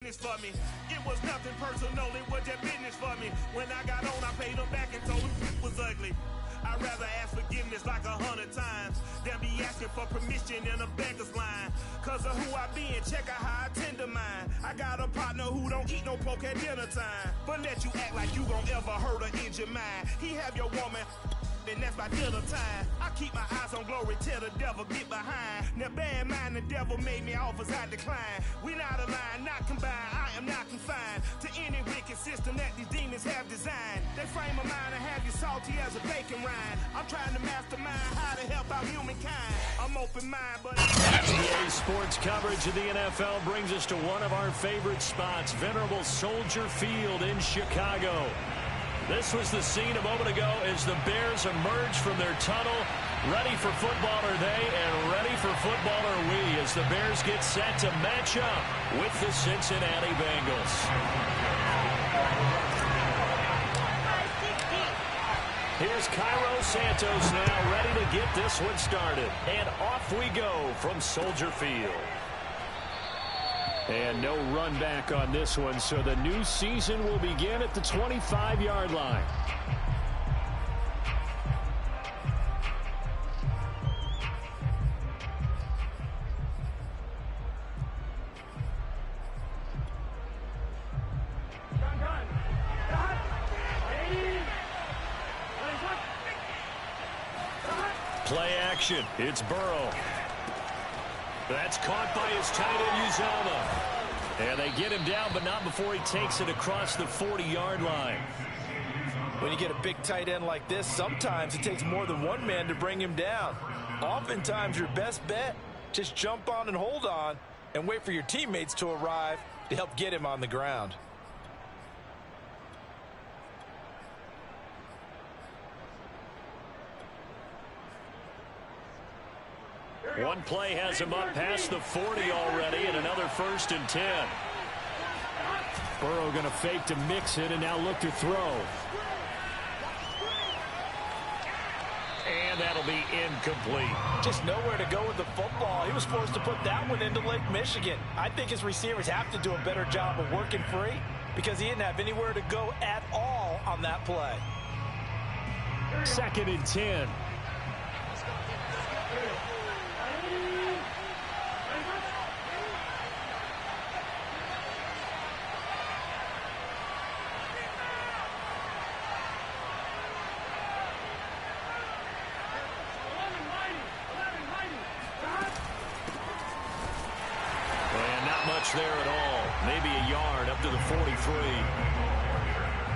witness for me. It was nothing personal, it was just business for me. When I got on, I paid them back and told them it was ugly. I'd rather ask forgiveness like 100 times than be asking for permission in a beggar's line. Cause of who I be and check out how I tend to mine. I got a partner who don't eat no pork at dinner time, but let you act like you gon' ever hurt or injure mine. He have your woman, and that's by dinner time. I keep my eyes on glory till the devil get behind. Now bear in mind the devil made me offers I decline. We not aligned, not combined, I am not confined to any wicked system that these demons have designed. They frame a mind and have you salty as a bacon rind. I'm trying to mastermind how to help out humankind. I'm open-minded, but EA Sports coverage of the NFL brings us to one of our favorite spots, venerable Soldier Field in Chicago. This was the scene a moment ago as the Bears emerged from their tunnel. Ready for football are they, and ready for football are we, as the Bears get set to match up with the Cincinnati Bengals. Here's Cairo Santos now ready to get this one started. And off we go from Soldier Field. And no run back on this one, so the new season will begin at the 25-yard line. Play action. It's Burrow. That's caught by his tight end, Uzomah. And they get him down, but not before he takes it across the 40-yard line. When you get a big tight end like this, sometimes it takes more than one man to bring him down. Oftentimes, your best bet, just jump on and hold on and wait for your teammates to arrive to help get him on the ground. One play has him up past the 40 already, and another 1st and 10. Burrow going to fake to mix it and now look to throw. And that'll be incomplete. Just nowhere to go with the football. He was forced to put that one into Lake Michigan. I think his receivers have to do a better job of working free because he didn't have anywhere to go at all on that play. 2nd and 10. There at all. Maybe a yard up to the 43.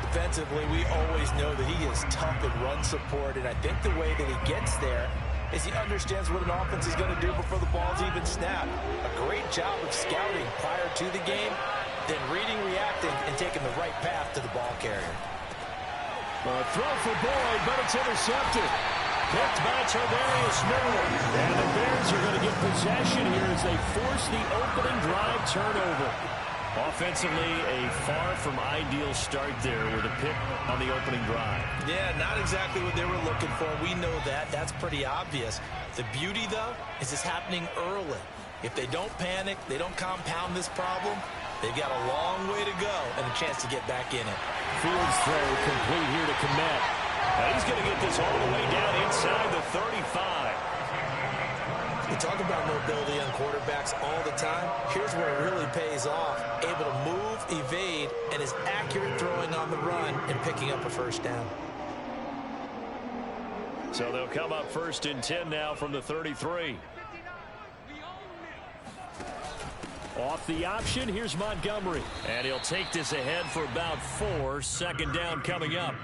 Defensively, we always know that he is tough in run support, and I think the way that he gets there is he understands what an offense is going to do before the ball's even snapped. A great job of scouting prior to the game, then reading, reacting, and taking the right path to the ball carrier. Throw for Boyd, but it's intercepted. Picked by Tarvarius Miller. And the Bears are going to get possession here as they force the opening drive turnover. Offensively, a far from ideal start there with a pick on the opening drive. Yeah, not exactly what they were looking for. We know that. That's pretty obvious. The beauty, though, is it's happening early. If they don't panic, they don't compound this problem, they've got a long way to go and a chance to get back in it. Fields throw complete here to Kmet. He's going to get this all the way down inside the 35. We talk about mobility on quarterbacks all the time. Here's where it really pays off. Able to move, evade, and is accurate throwing on the run and picking up a 1st down. So they'll come up 1st and 10 now from the 33. Off the option, here's Montgomery. And he'll take this ahead for about 4. 2nd down coming up.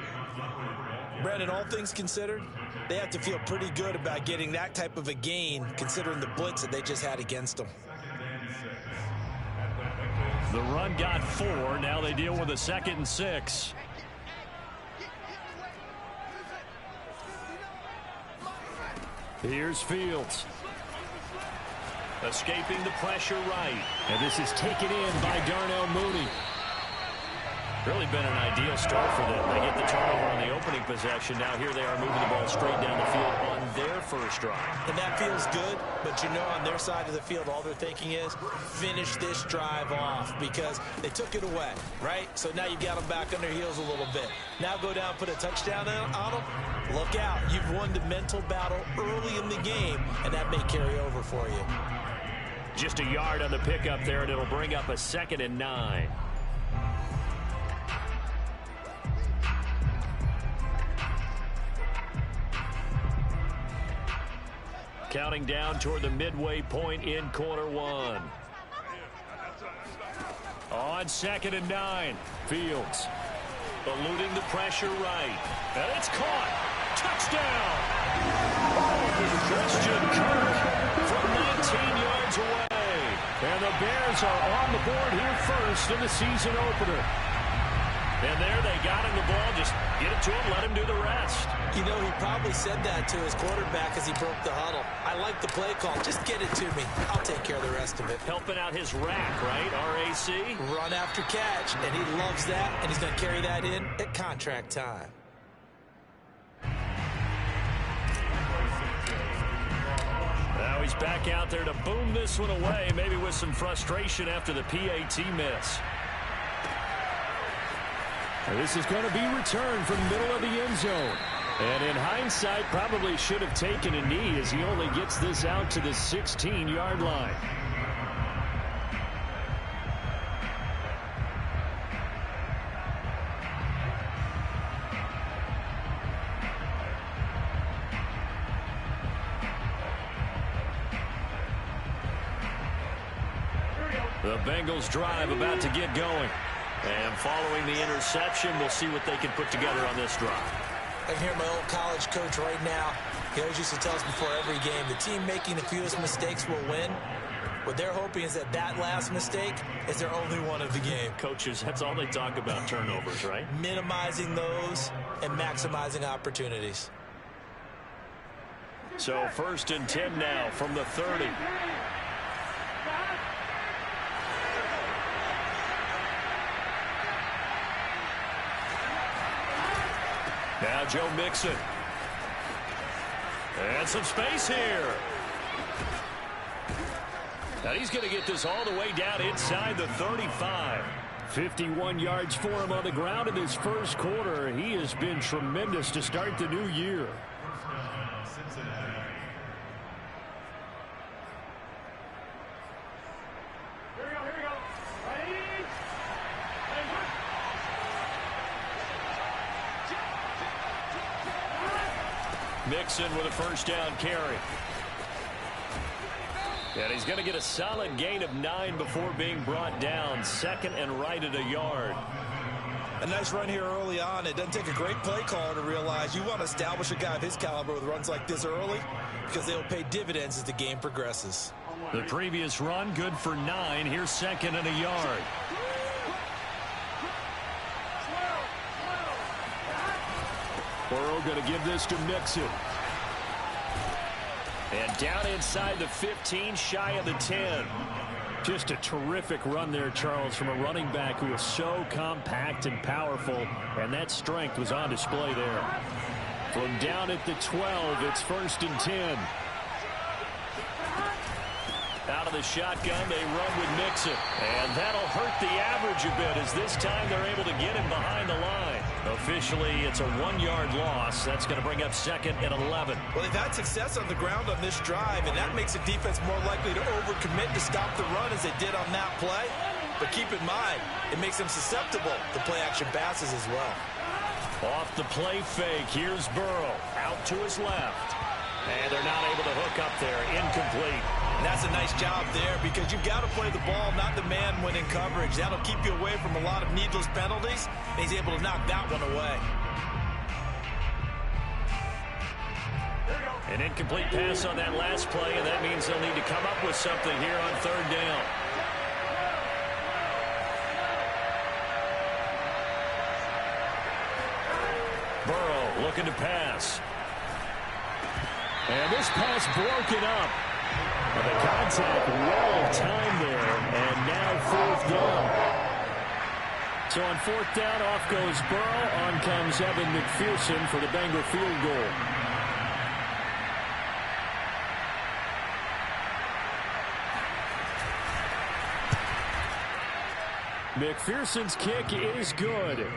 Brandon, all things considered, they have to feel pretty good about getting that type of a gain, considering the blitz that they just had against them. The run got 4. Now they deal with a 2nd and 6. Here's Fields. Escaping the pressure right. And this is taken in by Darnell Mooney. Really been an ideal start for them. They get the turnover on the opening possession. Now here they are moving the ball straight down the field on their first drive. And that feels good, but you know on their side of the field, all they're thinking is finish this drive off because they took it away, right? So now you've got them back on their heels a little bit. Now go down, put a touchdown on them. Look out. You've won the mental battle early in the game, and that may carry over for you. Just a yard on the pickup there, and it'll bring up a 2nd and 9. Counting down toward the midway point in quarter one. On 2nd and 9, Fields eluding the pressure right. And it's caught. Touchdown! Christian Kirk from 19 yards away. And the Bears are on the board here first in the season opener. And there they got him the ball. Just get it to him, let him do the rest. You know, he probably said that to his quarterback as he broke the huddle. I like the play call. Just get it to me. I'll take care of the rest of it. Helping out his rack, right? RAC? Run after catch, and he loves that, and he's going to carry that in at contract time. Now he's back out there to boom this one away, maybe with some frustration after the PAT miss. This is going to be returned from the middle of the end zone. And in hindsight, probably should have taken a knee as he only gets this out to the 16-yard line. The Bengals drive about to get going. And following the interception, we'll see what they can put together on this drive. I can hear my old college coach right now. He always used to tell us before every game, the team making the fewest mistakes will win. What they're hoping is that that last mistake is their only one of the game. Coaches, that's all they talk about, turnovers, right? Minimizing those and maximizing opportunities. So 1st and 10 now from the 30. Now Joe Mixon. And some space here. Now he's going to get this all the way down inside the 35. 51 yards for him on the ground in his first quarter. He has been tremendous to start the new year. Mixon with a first down carry. And he's going to get a solid gain of 9 before being brought down. 2nd and right at a yard. A nice run here early on. It doesn't take a great play caller to realize you want to establish a guy of his caliber with runs like this early because they'll pay dividends as the game progresses. The previous run good for 9. Here's 2nd and a yard. Burrow going to give this to Mixon. And down inside the 15, shy of the 10. Just a terrific run there, Charles, from a running back who is so compact and powerful, and that strength was on display there. From down at the 12, it's 1st and 10. Out of the shotgun, they run with Mixon. And that'll hurt the average a bit as this time they're able to get him behind the line. Officially, it's a 1-yard loss. That's going to bring up 2nd and 11. Well, they've had success on the ground on this drive, and that makes the defense more likely to overcommit to stop the run as they did on that play. But keep in mind, it makes them susceptible to play-action passes as well. Off the play fake, here's Burrow. Out to his left. And they're not able to hook up there. Incomplete. And that's a nice job there because you've got to play the ball, not the man when in coverage. That'll keep you away from a lot of needless penalties, and he's able to knock that one away. An incomplete pass on that last play, and that means they'll need to come up with something here on 3rd down. Burrow looking to pass. And this pass broken up. And the contact well timed there, and now 4th down. So on fourth down, off goes Burrow. On comes Evan McPherson for the Bengal field goal. McPherson's kick is good.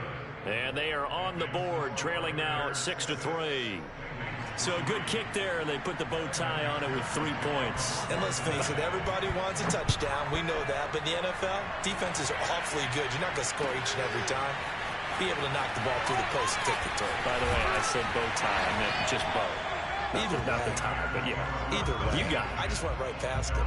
And they are on the board, trailing now 6-3. So a good kick there, and they put the bow tie on it with 3 points. And let's face it, everybody wants a touchdown. We know that. But in the NFL, defenses are awfully good. You're not going to score each and every time. Be able to knock the ball through the post and take the turn. By the way, I said bow tie. I meant just bow. Not the tie, but yeah. Either way. You got it. I just went right past it.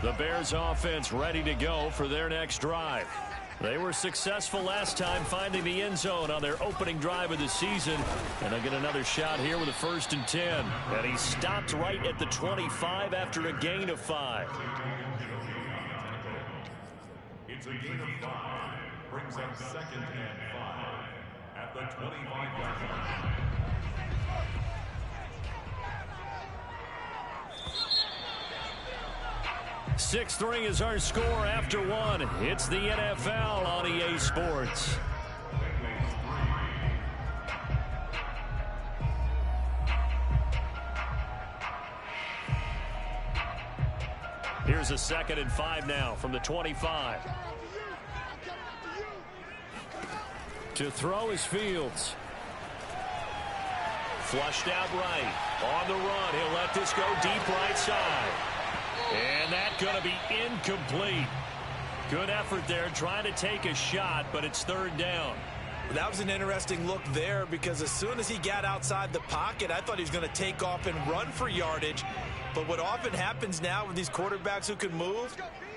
The Bears offense ready to go for their next drive. They were successful last time finding the end zone on their opening drive of the season. And they'll get another shot here with a 1st and 10. And he stopped right at the 25 after a gain of 5. It's a gain of 5. Brings up 2nd and 5 at the 25-yard line. 6-3 is our score after 1. It's the NFL on EA Sports. Here's a 2nd and 5 now from the 25. To throw is Fields. Flushed out right. On the run. He'll let this go deep right side. And that's going to be incomplete. Good effort there trying to take a shot, but it's 3rd down. That was an interesting look there because as soon as he got outside the pocket, I thought he was going to take off and run for yardage. But what often happens now with these quarterbacks who can move,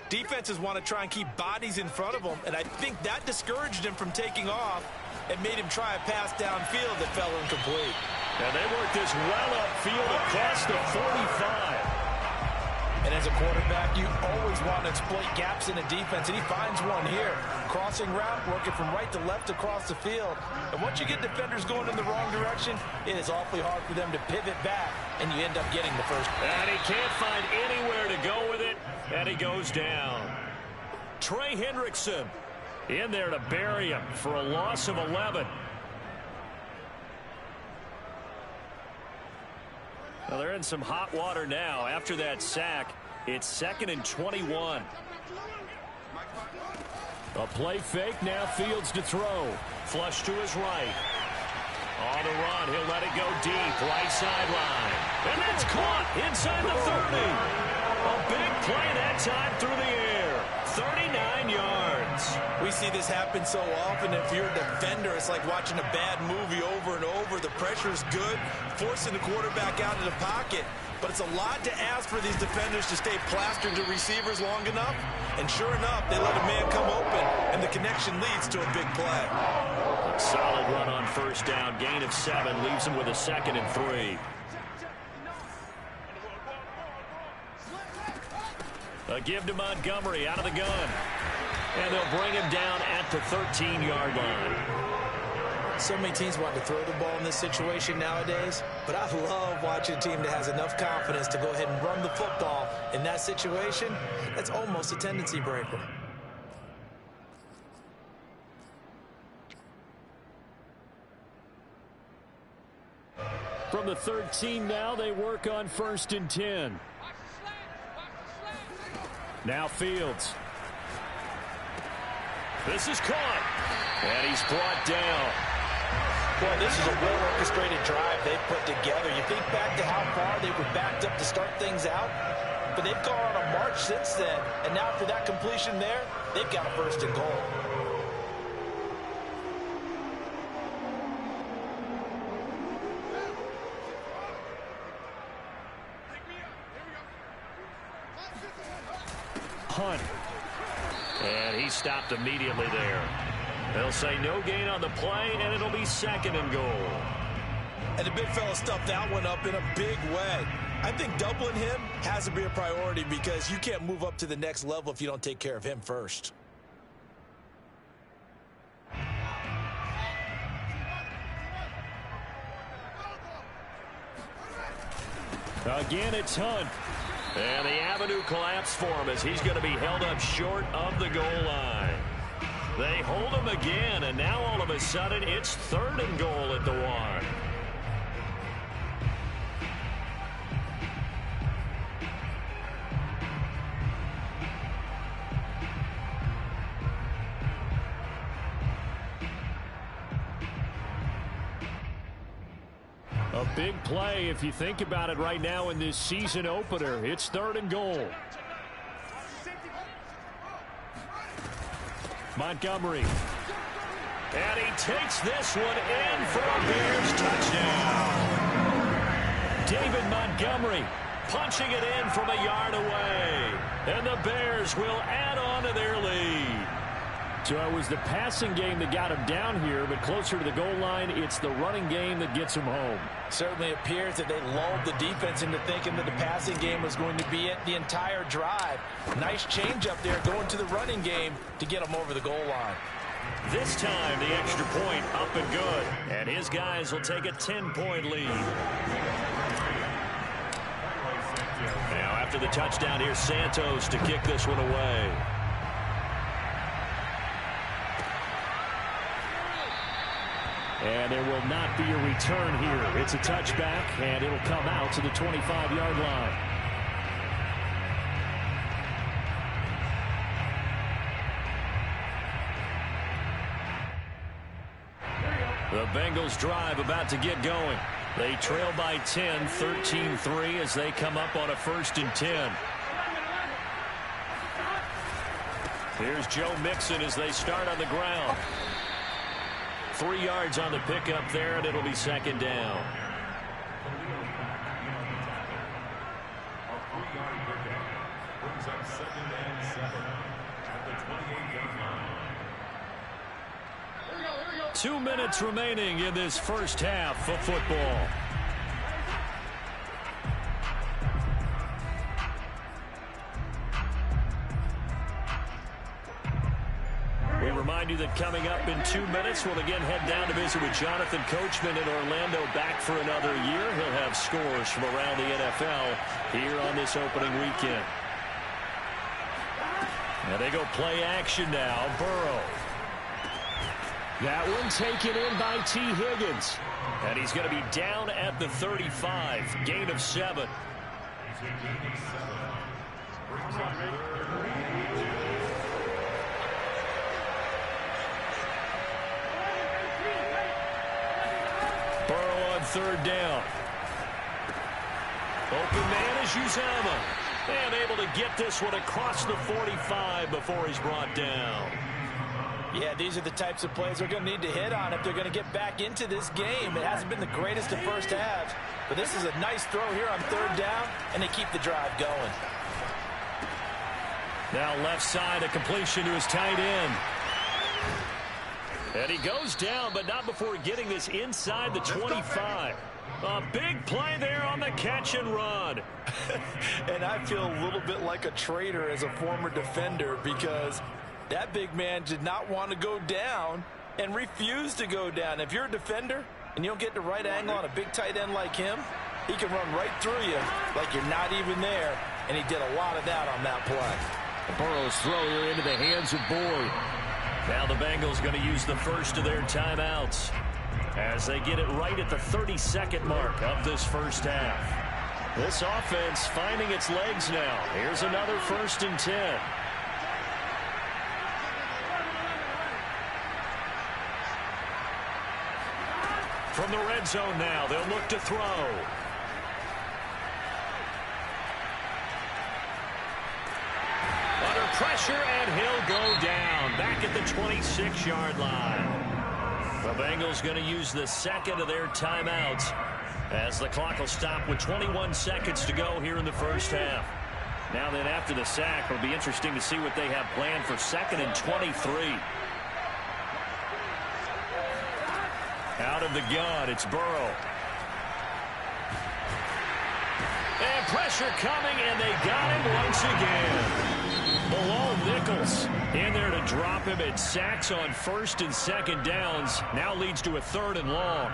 defenses want to try and keep bodies in front of them. And I think that discouraged him from taking off and made him try a pass downfield that fell incomplete. And they worked this well upfield across the 45. And as a quarterback, you always want to exploit gaps in a defense, and he finds one here. Crossing route, working from right to left across the field. And once you get defenders going in the wrong direction, it is awfully hard for them to pivot back, and you end up getting the first. And he can't find anywhere to go with it, and he goes down. Trey Hendrickson in there to bury him for a loss of 11. Well, they're in some hot water now. After that sack, it's 2nd and 21. A play fake, now Fields to throw. Flush to his right. On the run, he'll let it go deep, right sideline. And that's caught inside the 30. A big play that time through the air. 39 yards. We see this happen so often. If you're a defender, it's like watching a bad movie over and over. The pressure's good, forcing the quarterback out of the pocket. But it's a lot to ask for these defenders to stay plastered to receivers long enough. And sure enough, they let a man come open, and the connection leads to a big play. Solid run on 1st down. Gain of 7 leaves him with a 2nd and 3. A give to Montgomery out of the gun. And they'll bring him down at the 13-yard line. So many teams want to throw the ball in this situation nowadays, but I love watching a team that has enough confidence to go ahead and run the football. In that situation, that's almost a tendency breaker. From the 13 now, they work on 1st and 10. Now Fields. This is caught. And he's brought down. Boy, this is a well-orchestrated drive they've put together. You think back to how far they were backed up to start things out, but they've gone on a march since then. And now for that completion there, they've got a 1st and goal. Hunt. And he stopped immediately there. They'll say no gain on the play, and it'll be 2nd and goal. And the big fella stuffed that one up in a big way. I think doubling him has to be a priority because you can't move up to the next level if you don't take care of him first. Again, it's Hunt. And the avenue collapsed for him as he's going to be held up short of the goal line. They hold him again, and now all of a sudden it's 3rd and goal at the 1. A big play if you think about it right now in this season opener. It's 3rd and goal. Montgomery. And he takes this one in for a Bears touchdown. David Montgomery punching it in from a yard away. And the Bears will add on to their lead. So it was the passing game that got him down here, but closer to the goal line, it's the running game that gets him home. Certainly appears that they lulled the defense into thinking that the passing game was going to be it the entire drive. Nice change up there going to the running game to get them over the goal line. This time, the extra point up and good. And his guys will take a 10-point lead. Now, after the touchdown, here's Santos to kick this one away. And there will not be a return here. It's a touchback, and it'll come out to the 25-yard line. The Bengals drive about to get going. They trail by 10, 13-3 as they come up on a 1st and 10. Here's Joe Mixon as they start on the ground. 3 yards on the pickup there, and it'll be 2nd down. A 3-yard pickup brings up 2nd and 7 at the 28-yard line. 2 minutes remaining in this first half of football. We remind you that coming up in 2 minutes, we'll again head down to visit with Jonathan Coachman in Orlando, back for another year. He'll have scores from around the NFL here on this opening weekend. Now they go play action now. Burrow. That one taken in by T. Higgins. And he's going to be down at the 35. Gain of 7. Burrow on 3rd down. Open man is Uzomah. And able to get this one across the 45 before he's brought down. Yeah, these are the types of plays they're going to need to hit on if they're going to get back into this game. It hasn't been the greatest of first halves, but this is a nice throw here on 3rd down, and they keep the drive going. Now left side, a completion to his tight end. And he goes down, but not before getting this inside the 25. A big play there on the catch and run. And I feel a little bit like a traitor as a former defender because that big man did not want to go down and refused to go down. If you're a defender and you don't get the right angle on a big tight end like him, he can run right through you like you're not even there, and he did a lot of that on that play. Burrow's throw here into the hands of Boyd. Now the Bengals going to use the first of their timeouts as they get it right at the 32nd mark of this first half. This offense finding its legs now. Here's another 1st and 10. From the red zone now, they'll look to throw. Under pressure, and he'll go down. Back at the 26-yard line. The Bengals going to use the 2nd of their timeouts as the clock will stop with 21 seconds to go here in the first half. Now then, after the sack, it'll be interesting to see what they have planned for 2nd and 23. Out of the gun, it's Burrow. And pressure coming, and they got him once again. Malone Nichols in there to drop him. It sacks on 1st and 2nd downs. Now leads to a 3rd and long.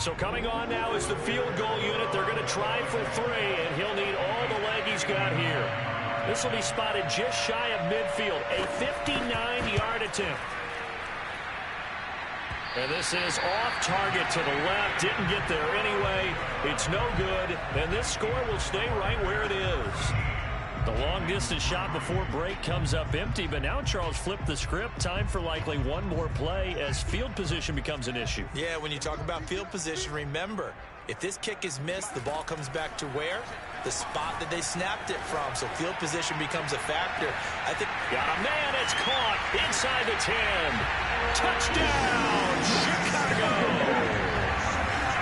So coming on now is the field goal unit. They're going to try for 3, and he'll need all the leg he's got here. This will be spotted just shy of midfield, a 59-yard attempt. And this is off target to the left. Didn't get there anyway. It's no good, and this score will stay right where it is. The long-distance shot before break comes up empty, but now Charles flipped the script. Time for likely one more play as field position becomes an issue. Yeah, when you talk about field position, remember, if this kick is missed, the ball comes back to where? The spot that they snapped it from. So field position becomes a factor. I think... Got a man, it's caught inside the 10. Touchdown, Chicago!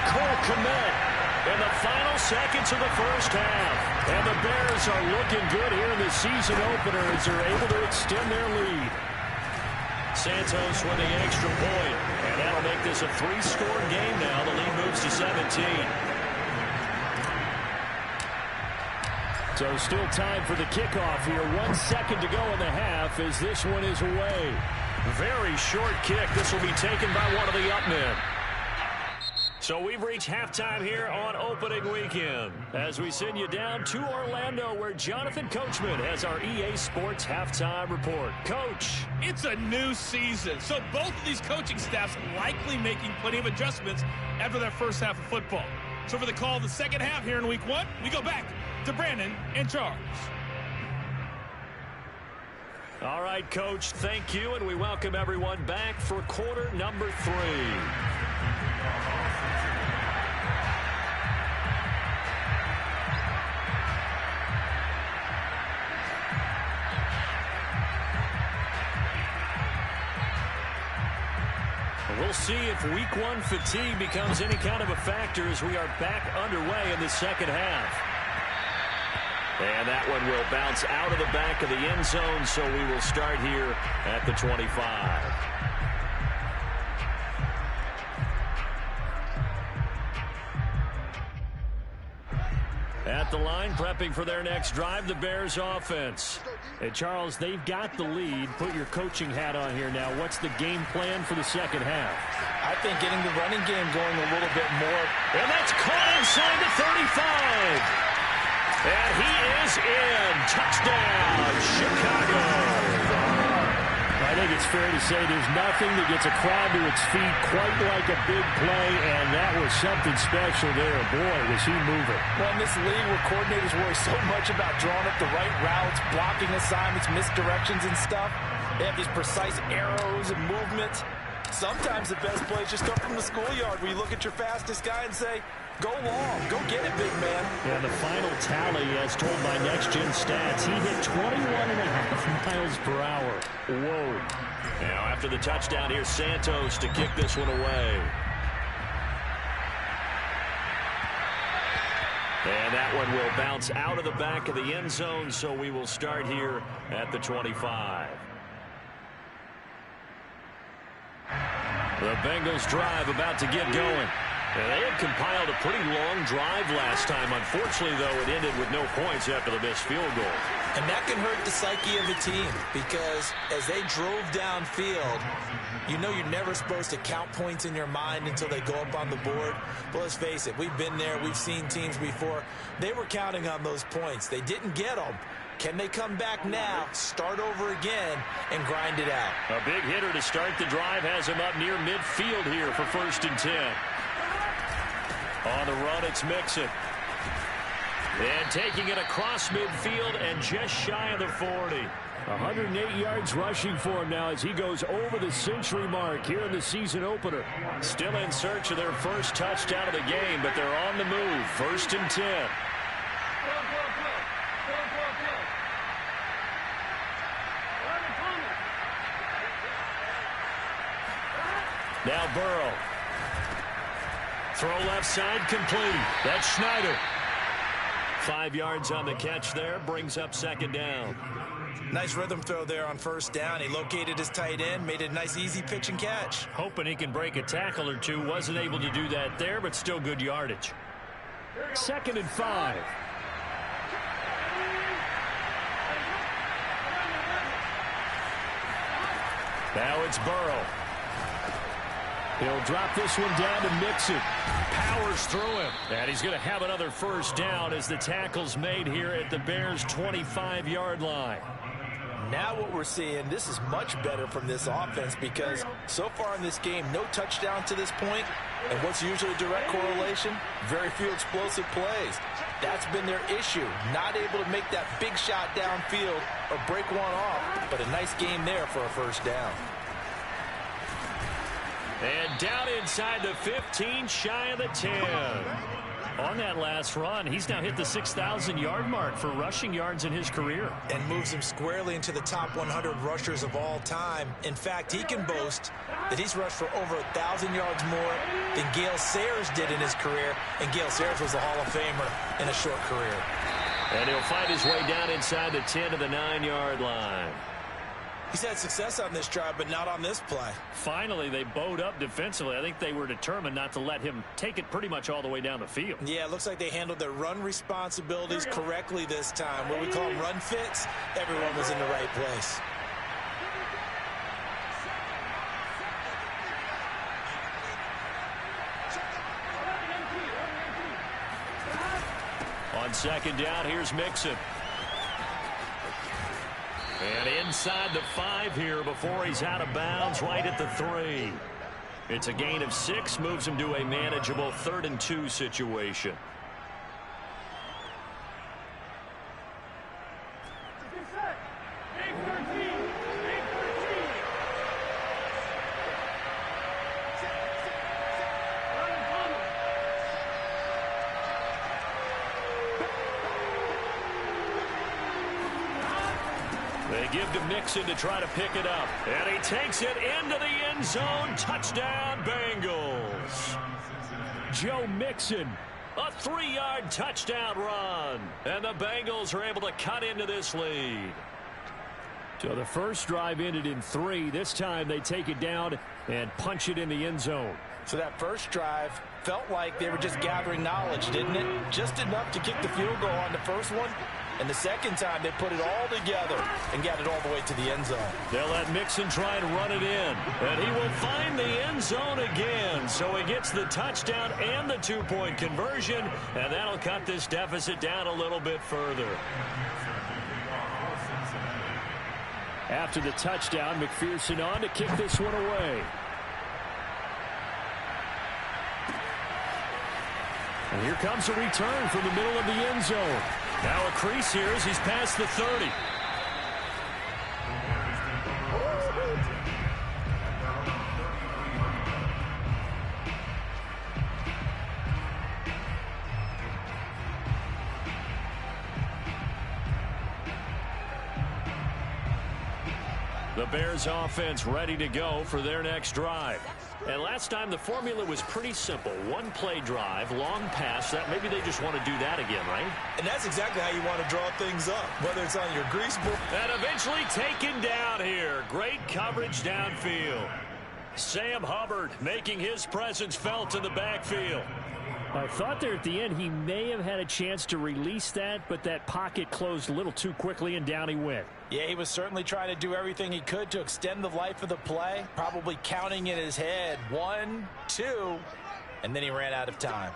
Cole Kmet in the final seconds of the first half. And the Bears are looking good here in the season opener as they're able to extend their lead. Santos with the extra point, and that'll make this a 3-score game now. The lead moves to 17. So still time for the kickoff here. 1 second to go in the half as this one is away. Very short kick. This will be taken by one of the up men. So we've reached halftime here on opening weekend as we send you down to Orlando where Jonathan Coachman has our EA Sports halftime report. Coach. It's a new season, so both of these coaching staffs likely making plenty of adjustments after their first half of football. So for the call of the second half here in week 1, we go back to Brandon and Charles. All right, Coach, thank you, and we welcome everyone back for quarter number 3. We'll see if week 1 fatigue becomes any kind of a factor as we are back underway in the second half. And that one will bounce out of the back of the end zone, so we will start here at the 25. At the line, prepping for their next drive, the Bears offense. Hey, Charles, they've got the lead. Put your coaching hat on here now. What's the game plan for the second half? I think getting the running game going a little bit more. And that's caught inside the 35. And he is in. Touchdown, Chicago. I think it's fair to say there's nothing that gets a crowd to its feet quite like a big play, and that was something special there. Boy, was he moving. Well, in this league where coordinators worry so much about drawing up the right routes, blocking assignments, misdirections and stuff, they have these precise arrows and movements. Sometimes the best plays just come from the schoolyard where you look at your fastest guy and say, go long, go get it, big man. Yeah, the final tally, as told by Next Gen Stats, he hit 21.5 miles per hour. Whoa. Now, after the touchdown, here's Santos to kick this one away. And that one will bounce out of the back of the end zone, so we will start here at the 25. The Bengals drive about to get going. They had compiled a pretty long drive last time. Unfortunately, though, it ended with no points after the missed field goal. And that can hurt the psyche of a team because as they drove downfield, you know you're never supposed to count points in your mind until they go up on the board. But let's face it, we've been there. We've seen teams before. They were counting on those points. They didn't get them. Can they come back now, start over again, and grind it out? A big hitter to start the drive has him up near midfield here for 1st and 10. On the run, it's Mixon. And taking it across midfield and just shy of the 40. 108 yards rushing for him now as he goes over the century mark here in the season opener. Still in search of their first touchdown of the game, but they're on the move. 1st and 10. Now Burrow. Throw left side complete. That's Schneider. 5 yards on the catch there. Brings up 2nd down. Nice rhythm throw there on 1st down. He located his tight end, made a nice easy pitch and catch. Hoping he can break a tackle or two. Wasn't able to do that there, but still good yardage. 2nd and 5. Now it's Burrow. He'll drop this one down to Mixon. Powers through him. And he's going to have another first down as the tackle's made here at the Bears' 25-yard line. Now what we're seeing, this is much better from this offense because so far in this game, no touchdown to this point. And what's usually a direct correlation? Very few explosive plays. That's been their issue. Not able to make that big shot downfield or break one off. But a nice game there for a first down. And down inside the 15, shy of the 10. On that last run, he's now hit the 6,000-yard mark for rushing yards in his career. And moves him squarely into the top 100 rushers of all time. In fact, he can boast that he's rushed for over 1,000 yards more than Gale Sayers did in his career. And Gale Sayers was a Hall of Famer in a short career. And he'll find his way down inside the 10 to the 9-yard line. He's had success on this drive, but not on this play. Finally, they bowed up defensively. I think they were determined not to let him take it pretty much all the way down the field. Yeah, it looks like they handled their run responsibilities correctly this time. What we call them run fits, everyone was in the right place. On second down, here's Mixon. And inside the 5 here before he's out of bounds, right at the 3. It's a gain of 6, moves him to a manageable 3rd and 2 situation. They give to Mixon to try to pick it up. And he takes it into the end zone. Touchdown, Bengals. Joe Mixon. A 3-yard touchdown run. And the Bengals are able to cut into this lead. So the first drive ended in 3. This time they take it down and punch it in the end zone. So that first drive felt like they were just gathering knowledge, didn't it? Just enough to kick the field goal on the first one. And the second time, they put it all together and got it all the way to the end zone. They'll let Mixon try and run it in. And he will find the end zone again. So he gets the touchdown and the 2-point conversion. And that'll cut this deficit down a little bit further. After the touchdown, McPherson on to kick this one away. And here comes a return from the middle of the end zone. Now a crease here as he's past the 30. The Bears offense ready to go for their next drive. And last time the formula was pretty simple. One-play drive, long pass. That maybe they just want to do that again, right? And that's exactly how you want to draw things up, whether it's on your grease board. And eventually taken down here. Great coverage downfield. Sam Hubbard making his presence felt in the backfield. I thought there at the end he may have had a chance to release that, but that pocket closed a little too quickly and down he went. Yeah, he was certainly trying to do everything he could to extend the life of the play, probably counting in his head 1, 2, and then he ran out of time.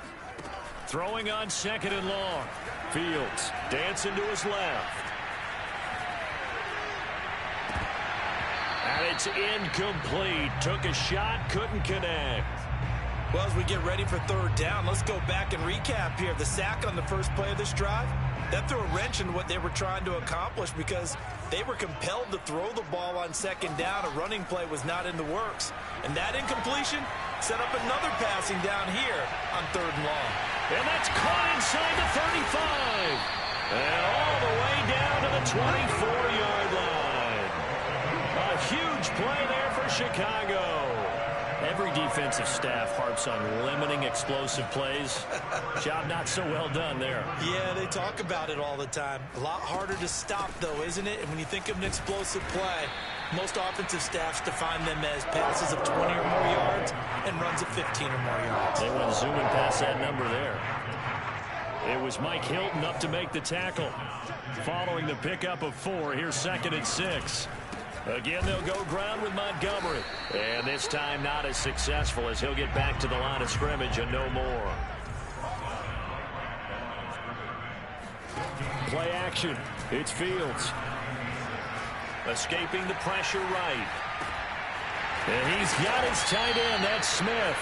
Throwing on second and long. Fields dancing to his left. And it's incomplete. Took a shot, couldn't connect. Well, as we get ready for third down, let's go back and recap here. The sack on the first play of this drive, that threw a wrench in what they were trying to accomplish because they were compelled to throw the ball on second down. A running play was not in the works. And that incompletion set up another passing down here on third and long. And that's caught inside the 35. And all the way down to the 24-yard line. A huge play there for Chicago. Every defensive staff harps on limiting explosive plays. Job not so well done there. Yeah, they talk about it all the time. A lot harder to stop, though, isn't it? And when you think of an explosive play, most offensive staffs define them as passes of 20 or more yards and runs of 15 or more yards. They went zooming past that number there. It was Mike Hilton up to make the tackle. Following the pickup of 4, here's 2nd and 6. Again, they'll go ground with Montgomery. And this time not as successful as he'll get back to the line of scrimmage and no more. Play action. It's Fields. Escaping the pressure right. And he's got his tight end. That's Smith.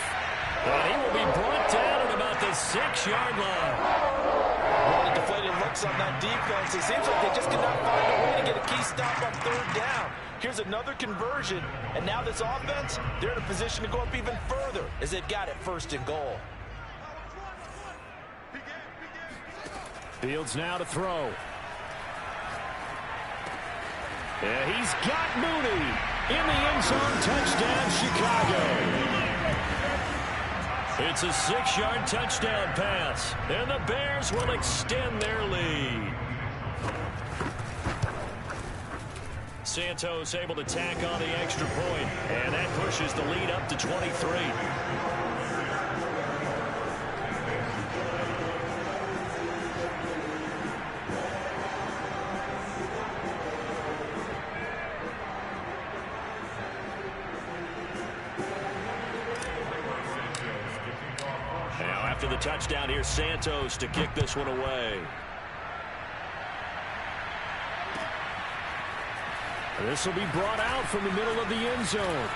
And he will be brought down at about the 6-yard line. Well, the deflated looks on that defense. It seems like they just cannot find a way to get a key stop on 3rd down. Here's another conversion. And now this offense, they're in a position to go up even further as they've got it 1st and goal. Fields now to throw. Yeah, he's got Mooney in the end zone. Touchdown, Chicago. It's a 6-yard touchdown pass, and the Bears will extend their lead. Santos able to tack on the extra point, and that pushes the lead up to 23. After the touchdown, here's Santos to kick this one away. This will be brought out from the middle of the end zone.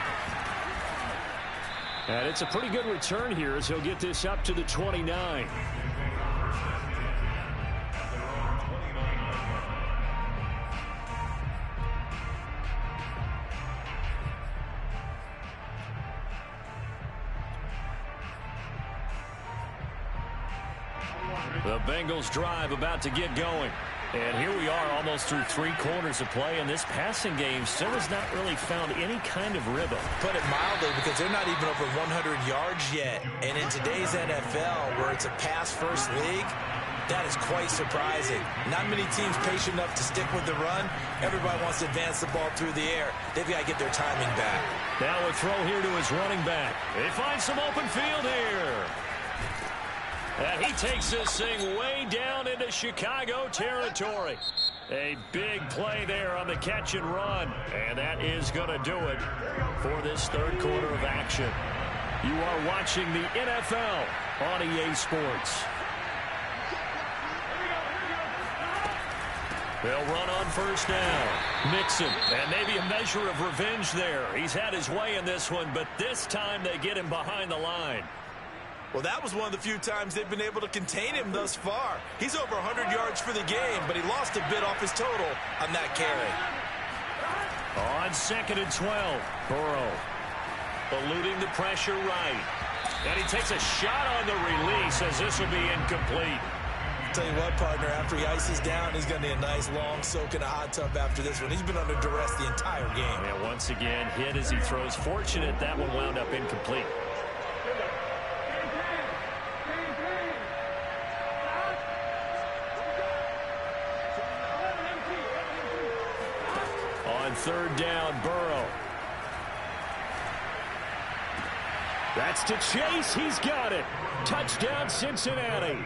And it's a pretty good return here as he'll get this up to the 29. The Bengals drive about to get going. And here we are almost through 3 quarters of play, and this passing game still has not really found any kind of rhythm. Put it mildly, because they're not even over 100 yards yet. And in today's NFL, where it's a pass-first league, that is quite surprising. Not many teams patient enough to stick with the run. Everybody wants to advance the ball through the air. They've got to get their timing back. Now a throw here to his running back. They find some open field here. And he takes this thing way down into Chicago territory. A big play there on the catch and run. And that is going to do it for this 3rd quarter of action. You are watching the NFL on EA Sports. They'll run on 1st down. Mixon, and maybe a measure of revenge there. He's had his way in this one, but this time they get him behind the line. Well, that was one of the few times they've been able to contain him thus far. He's over 100 yards for the game, but he lost a bit off his total on that carry. On 2nd and 12, Burrow eluding the pressure right. And he takes a shot on the release as this will be incomplete. I'll tell you what, partner, after he ices down, he's going to need a nice long soak in a hot tub after this one. He's been under duress the entire game. And once again, hit as he throws. Fortunate that one wound up incomplete. On 3rd down, Burrow. That's to Chase. He's got it. Touchdown, Cincinnati.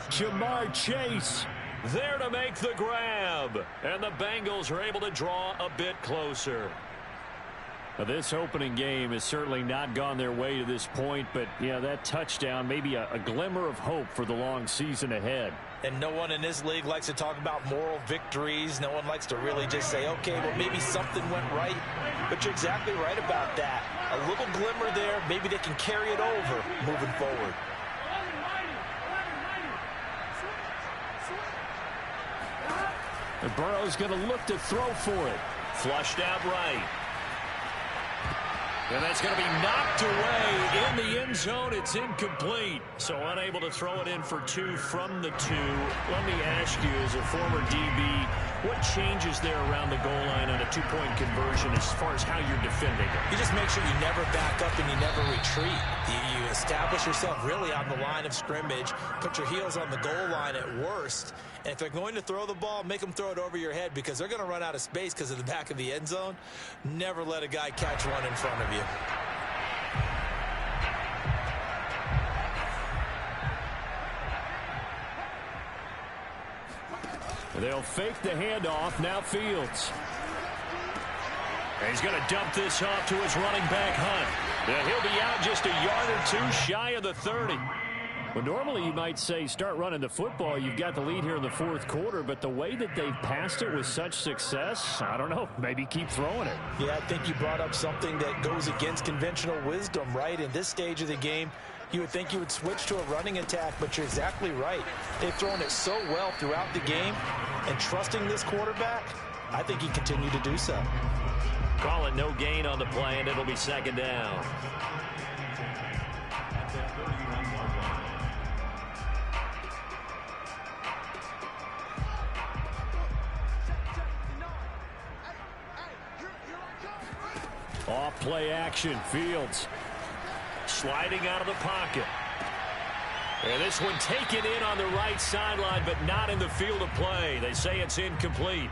Jamar Chase there to make the grab. And the Bengals are able to draw a bit closer. Now, this opening game has certainly not gone their way to this point, but yeah, that touchdown, maybe a glimmer of hope for the long season ahead. And no one in this league likes to talk about moral victories. No one likes to really just say, okay, well, maybe something went right. But you're exactly right about that. A little glimmer there. Maybe they can carry it over moving forward. And Burrow's going to look to throw for it. Flushed out right. And that's going to be knocked away in the end zone. It's incomplete. So unable to throw it in for 2 from the 2. Let me ask you, as a former DB, what changes there around the goal line on a 2-point conversion as far as how you're defending it? You just make sure you never back up and you never retreat. You establish yourself really on the line of scrimmage, put your heels on the goal line at worst, and if they're going to throw the ball, make them throw it over your head because they're going to run out of space because of the back of the end zone. Never let a guy catch one in front of you. They'll fake the handoff. Now Fields. He's going to dump this off to his running back, Hunt. And he'll be out just a yard or two shy of the 30. Well, normally you might say start running the football. You've got the lead here in the fourth quarter, but the way that they've passed it with such success, I don't know, maybe keep throwing it. Yeah, I think you brought up something that goes against conventional wisdom, right? In this stage of the game, you would think you would switch to a running attack, but you're exactly right. They've thrown it so well throughout the game, and trusting this quarterback, I think he continued to do so. Call it no gain on the play, and it'll be second down. Off play action, Fields sliding out of the pocket. And this one taken in on the right sideline, but not in the field of play. They say it's incomplete.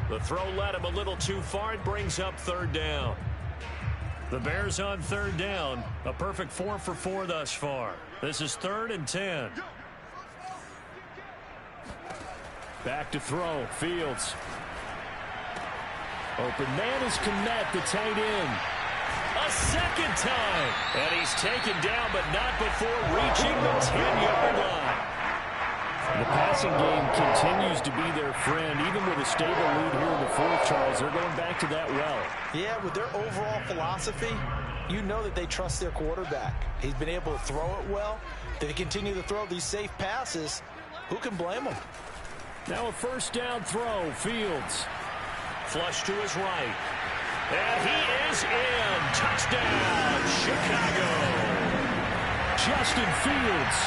The throw led him a little too far. It brings up third down. The Bears on third down. A perfect 4 for 4 thus far. This is 3rd and 10. Back to throw. Fields. Open man is Kmet, the tight end. A second time. And he's taken down, but not before reaching the 10-yard line. The passing game continues to be their friend. Even with a stable lead here in the fourth, Charles, they're going back to that well. Yeah, with their overall philosophy, you know that they trust their quarterback. He's been able to throw it well. They continue to throw these safe passes. Who can blame them? Now a first down throw. Fields. Flush to his right. And he is in. Touchdown, Chicago. Justin Fields.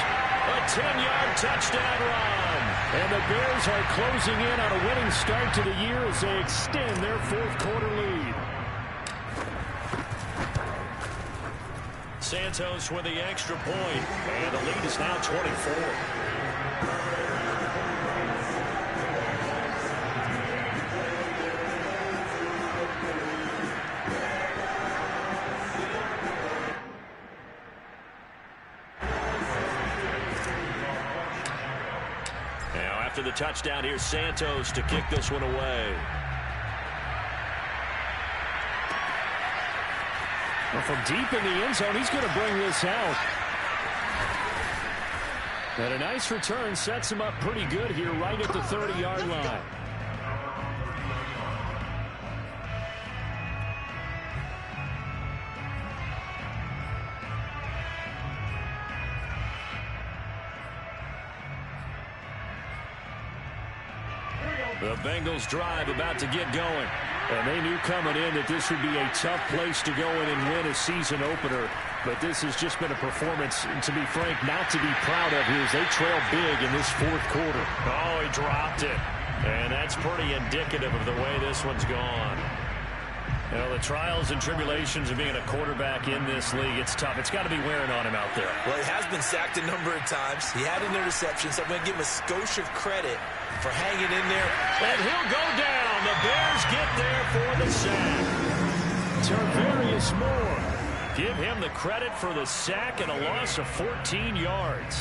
A 10-yard touchdown run. And the Bears are closing in on a winning start to the year as they extend their fourth quarter lead. Santos with the extra point. And the lead is now 24. After the touchdown, here's Santos to kick this one away. Well, from deep in the end zone, he's going to bring this out. And a nice return sets him up pretty good here right at the 30-yard line. The Bengals drive about to get going. And they knew coming in that this would be a tough place to go in and win a season opener. But this has just been a performance, to be frank, not to be proud of here as they trail big in this fourth quarter. Oh, he dropped it. And that's pretty indicative of the way this one's gone. You know, the trials and tribulations of being a quarterback in this league, it's tough. It's got to be wearing on him out there. Well, he has been sacked a number of times. He had an interception, so I'm going to give him a skosh of credit for hanging in there. And he'll go down. The Bears get there for the sack. Tarvarius Moore. Give him the credit for the sack and a loss of 14 yards.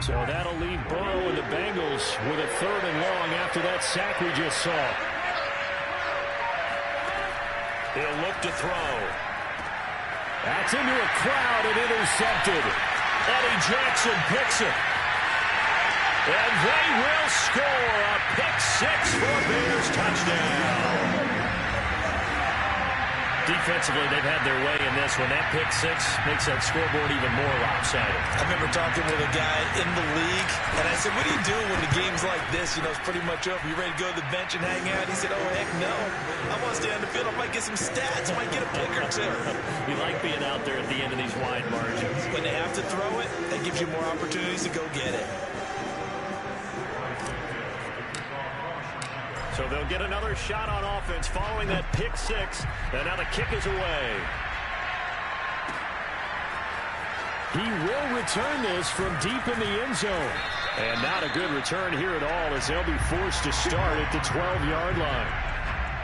So that'll leave Burrow and the Bengals with a 3rd and long after that sack we just saw. He'll look to throw. That's into a crowd and intercepted. Eddie Jackson picks it. And they will score a pick-6 for a Bears touchdown. Defensively, they've had their way in this one. That pick-6 makes that scoreboard even more lopsided. I remember talking with a guy in the league, and I said, what do you do when the game's like this? You know, it's pretty much over. You ready to go to the bench and hang out? He said, oh, heck no. I want to stay on the field. I might get some stats. I might get a pick or two. You like being out there at the end of these wide margins. When they have to throw it, that gives you more opportunities to go get it. So they'll get another shot on offense following that pick-6. And now the kick is away. He will return this from deep in the end zone. And not a good return here at all as they'll be forced to start at the 12-yard line.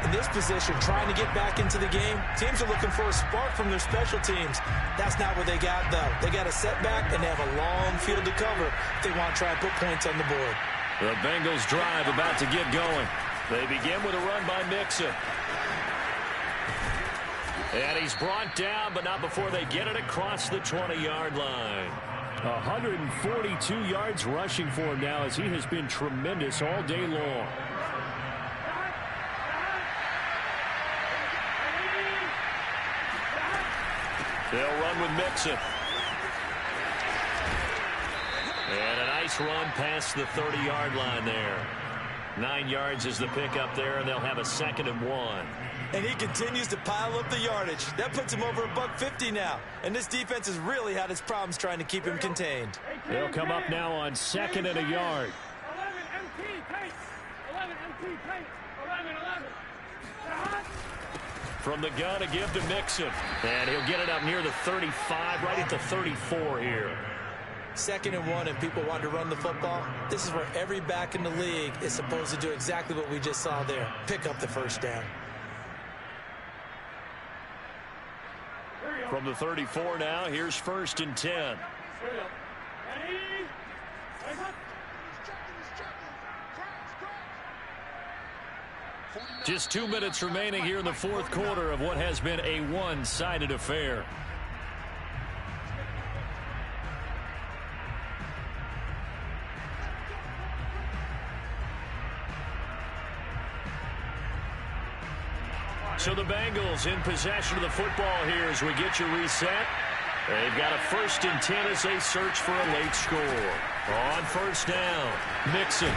In this position, trying to get back into the game, teams are looking for a spark from their special teams. That's not what they got, though. They got a setback, and they have a long field to cover if they want to try and put points on the board. The Bengals drive about to get going. They begin with a run by Mixon. And he's brought down, but not before they get it across the 20-yard line. 142 yards rushing for him now as he has been tremendous all day long. They'll run with Mixon. And a nice run past the 30-yard line there. 9 yards is the pickup there, and they'll have a 2nd and 1. And he continues to pile up the yardage. That puts him over $150 now. And this defense has really had its problems trying to keep him contained. They'll come up now on 2nd and a yard. 11 MT pace. 11. From the gun to give to Mixon. And he'll get it up near the 35, right at the 34 here. 2nd and 1, and people want to run the football. This is where every back in the league is supposed to do exactly what we just saw there. Pick up the first down. From the 34 now, here's 1st and 10. Just 2 minutes remaining here in the 4th quarter of what has been a one-sided affair. So the Bengals in possession of the football here as we get you reset. They've got a 1st and 10 as they search for a late score. On 1st down, Mixon.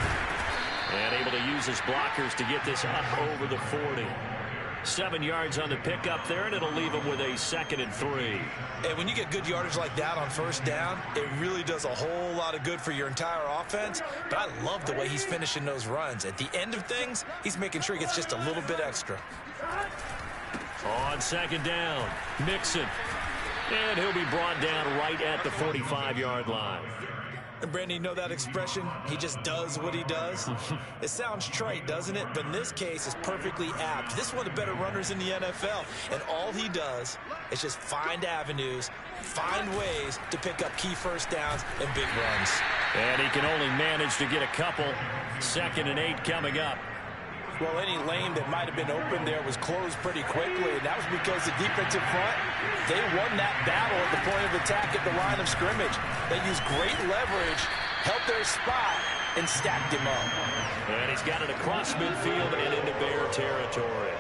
And able to use his blockers to get this up over the 40. 7 yards on the pickup there, and it'll leave him with a 2nd and 3. And when you get good yardage like that on 1st down, it really does a whole lot of good for your entire offense. But I love the way he's finishing those runs. At the end of things, he's making sure he gets just a little bit extra. On 2nd down, Mixon. And he'll be brought down right at the 45-yard line. And Brandon, you know that expression? He just does what he does. It sounds trite, doesn't it? But in this case, it's perfectly apt. This is one of the better runners in the NFL. And all he does is just find avenues, find ways to pick up key 1st downs and big runs. And he can only manage to get a couple. 2nd and 8 coming up. Well, any lane that might have been open there was closed pretty quickly, and that was because the defensive front, they won that battle at the point of attack at the line of scrimmage. They used great leverage, helped their spot, and stacked him up. And he's got it across midfield and into Bear territory.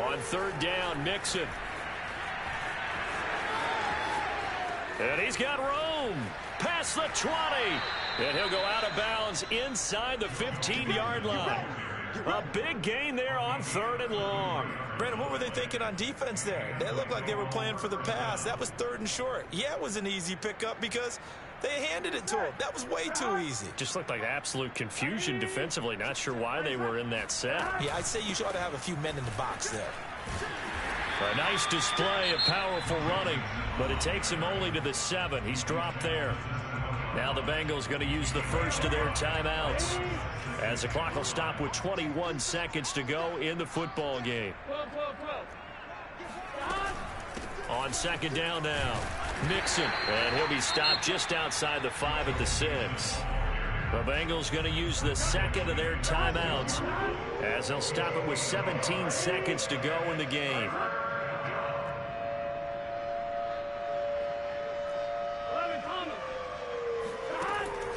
On 3rd down, Mixon. And he's got room past the 20. And he'll go out of bounds inside the 15-yard line. A big gain there on 3rd and long. Brandon, what were they thinking on defense there? They looked like they were playing for the pass. That was 3rd and short. Yeah, it was an easy pickup because they handed it to him. That was way too easy. Just looked like absolute confusion defensively. Not sure why they were in that set. Yeah, I'd say you ought to have a few men in the box there. A nice display of powerful running, but it takes him only to the 7. He's dropped there. Now the Bengals going to use the first of their timeouts as the clock will stop with 21 seconds to go in the football game. On 2nd down now, Mixon, and he'll be stopped just outside the 5 at the 6. The Bengals going to use the 2nd of their timeouts as they'll stop it with 17 seconds to go in the game.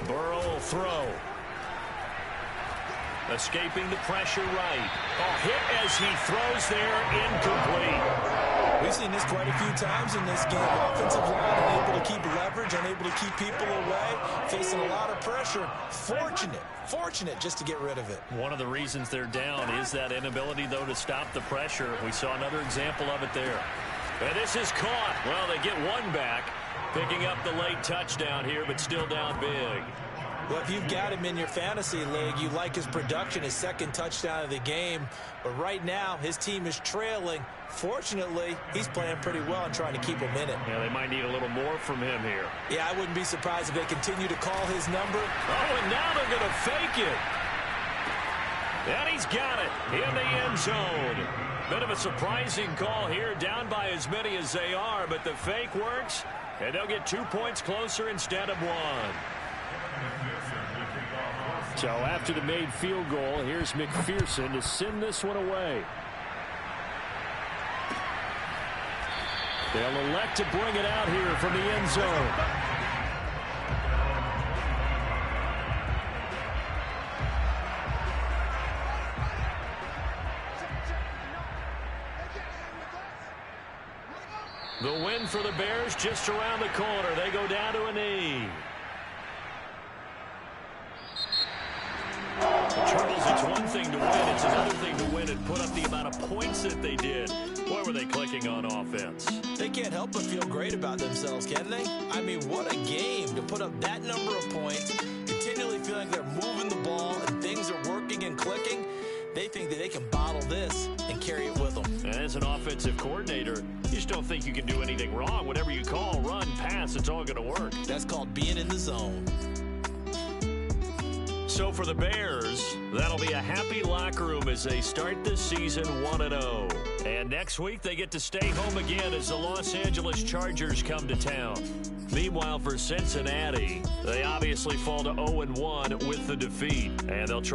Burrow will throw. Escaping the pressure right. A hit as he throws there, incomplete. We've seen this quite a few times in this game. Offensive line unable to keep leverage, unable to keep people away, facing a lot of pressure. Fortunate just to get rid of it. One of the reasons they're down is that inability, though, to stop the pressure. We saw another example of it there. And this is caught. Well, they get one back, picking up the late touchdown here, but still down big. Well, if you've got him in your fantasy league, you like his production, his second touchdown of the game. But right now, his team is trailing. Fortunately, he's playing pretty well and trying to keep him in it. Yeah, they might need a little more from him here. Yeah, I wouldn't be surprised if they continue to call his number. Oh, and now they're going to fake it. And he's got it in the end zone. Bit of a surprising call here, down by as many as they are, but the fake works, and they'll get 2 points closer instead of 1. So after the made field goal, here's McPherson to send this one away. They'll elect to bring it out here from the end zone. The win for the Bears just around the corner. They go down to a knee. The Turtles, it's one thing to win. It's another thing to win and put up the amount of points that they did. Where were they clicking on offense? They can't help but feel great about themselves, can they? I mean, what a game to put up that number of points, continually feeling they're moving the ball and things are working and clicking. They think that they can bottle this and carry it with them. And as an offensive coordinator, you just don't think you can do anything wrong. Whatever you call, run, pass, it's all going to work. That's called being in the zone. So for the Bears, that'll be a happy locker room as they start the season 1-0. And next week, they get to stay home again as the Los Angeles Chargers come to town. Meanwhile, for Cincinnati, they obviously fall to 0-1 with the defeat. And they'll try